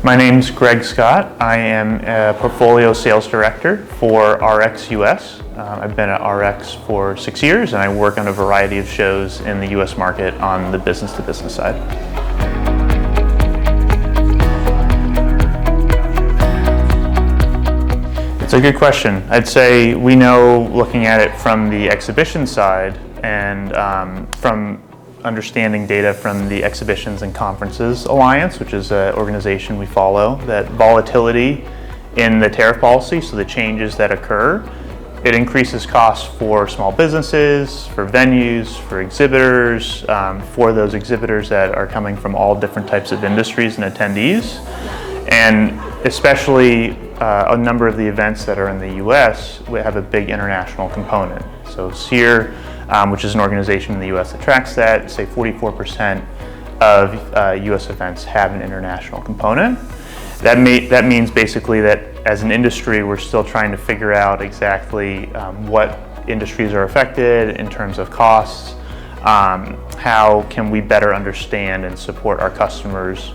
My name's Greg Scott. I am a portfolio sales director for RX US. I've been at RX for 6 years and I work on a variety of shows in the US market on the business-to-business side. It's a good question. I'd say we know, looking at it from the exhibition side and from understanding data from the Exhibitions and Conferences Alliance, which is an organization we follow, that volatility in the tariff policy, so the changes that occur, it increases costs for small businesses, for venues, for exhibitors, for those exhibitors that are coming from all different types of industries and attendees. And especially a number of the events that are in the US, we have a big international component. So SEER, which is an organization in the US that tracks that, say 44% of US events have an international component. That means basically that as an industry, we're still trying to figure out exactly what industries are affected in terms of costs, how can we better understand and support our customers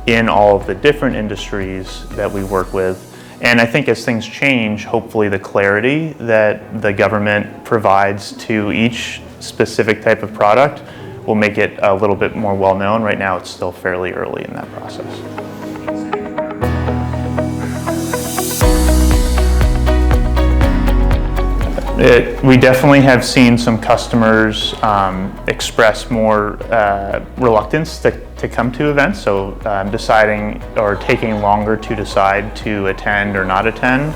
in all of the different industries that we work with. And I think as things change, hopefully the clarity that the government provides to each specific type of product will make it a little bit more well known. Right now it's still fairly early in that process. We definitely have seen some customers express more reluctance to come to events, so deciding or taking longer to decide to attend or not attend.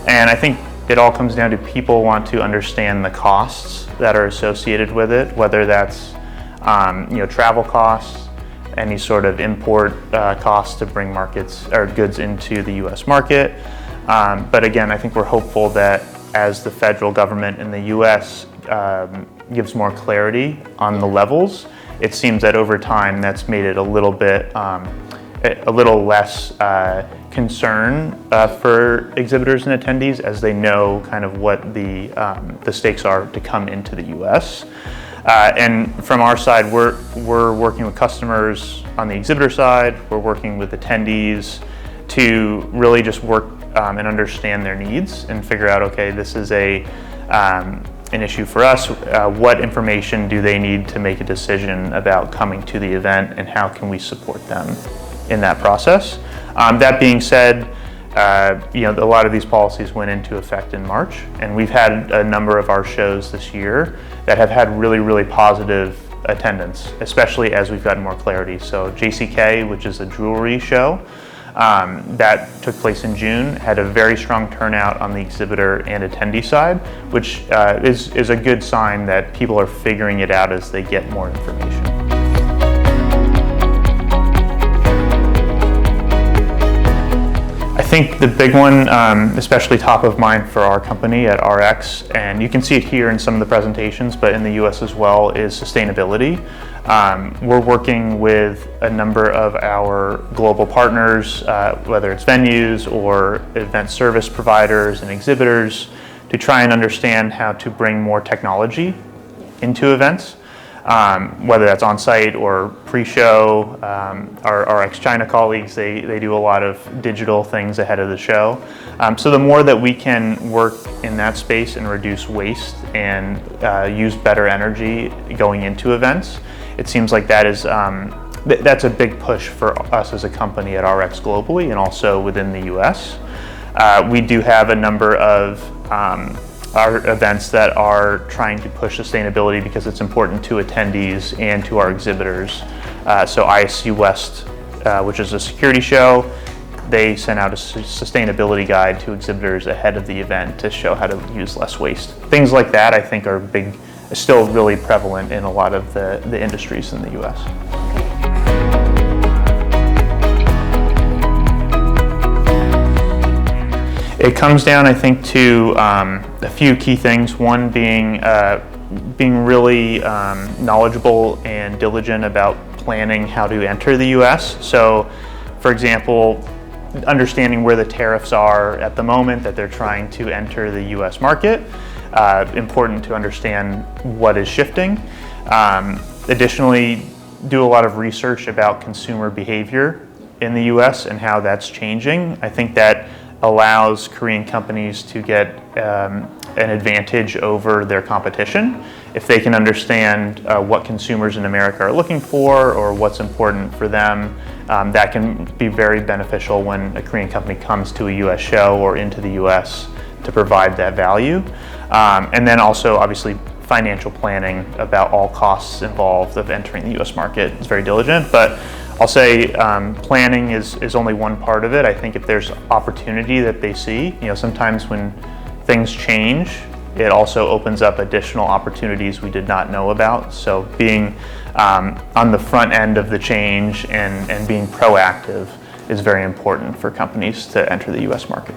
And I think it all comes down to people want to understand the costs that are associated with it, whether that's travel costs, any sort of import costs to bring markets or goods into the US market. But again, I think we're hopeful that as the federal government in the US gives more clarity on the levels, it seems that over time that's made it a little bit, a little less concern for exhibitors and attendees, as they know kind of what the stakes are to come into the US. And from our side, we're working with customers on the exhibitor side, we're working with attendees to really just work and understand their needs and figure out, okay, this is an issue for us. What information do they need to make a decision about coming to the event, and how can we support them in that process? That being said, a lot of these policies went into effect in March, and we've had a number of our shows this year that have had really, really positive attendance, especially as we've gotten more clarity. So JCK, which is a jewelry show, that took place in June, had a very strong turnout on the exhibitor and attendee side, which is a good sign that people are figuring it out as they get more information. I think the big one, especially top of mind for our company at RX, and you can see it here in some of the presentations, but in the US as well, is sustainability. We're working with a number of our global partners, whether it's venues or event service providers and exhibitors, to try and understand how to bring more technology into events, whether that's on site or pre-show. Our RX China colleagues, they do a lot of digital things ahead of the show. So the more that we can work in that space and reduce waste and use better energy going into events, it seems like that is that's a big push for us as a company at RX globally and also within the US. We do have a number of our events that are trying to push sustainability because it's important to attendees and to our exhibitors. So ISC West, which is a security show, they sent out a sustainability guide to exhibitors ahead of the event to show how to use less waste. Things like that I think are still really prevalent in a lot of the industries in the US. It comes down, I think, to a few key things. One being really knowledgeable and diligent about planning how to enter the US. So, for example, understanding where the tariffs are at the moment that they're trying to enter the US market. Important to understand what is shifting. Additionally, do a lot of research about consumer behavior in the US and how that's changing. I think that allows Korean companies to get an advantage over their competition if they can understand what consumers in America are looking for or what's important for them. That can be very beneficial when a Korean company comes to a US show or into the US to provide that value. And then also obviously financial planning about all costs involved of entering the US market is very diligent, but I'll say planning is only one part of it. I think if there's opportunity that they see, sometimes when things change, it also opens up additional opportunities we did not know about. So being on the front end of the change and being proactive is very important for companies to enter the US market.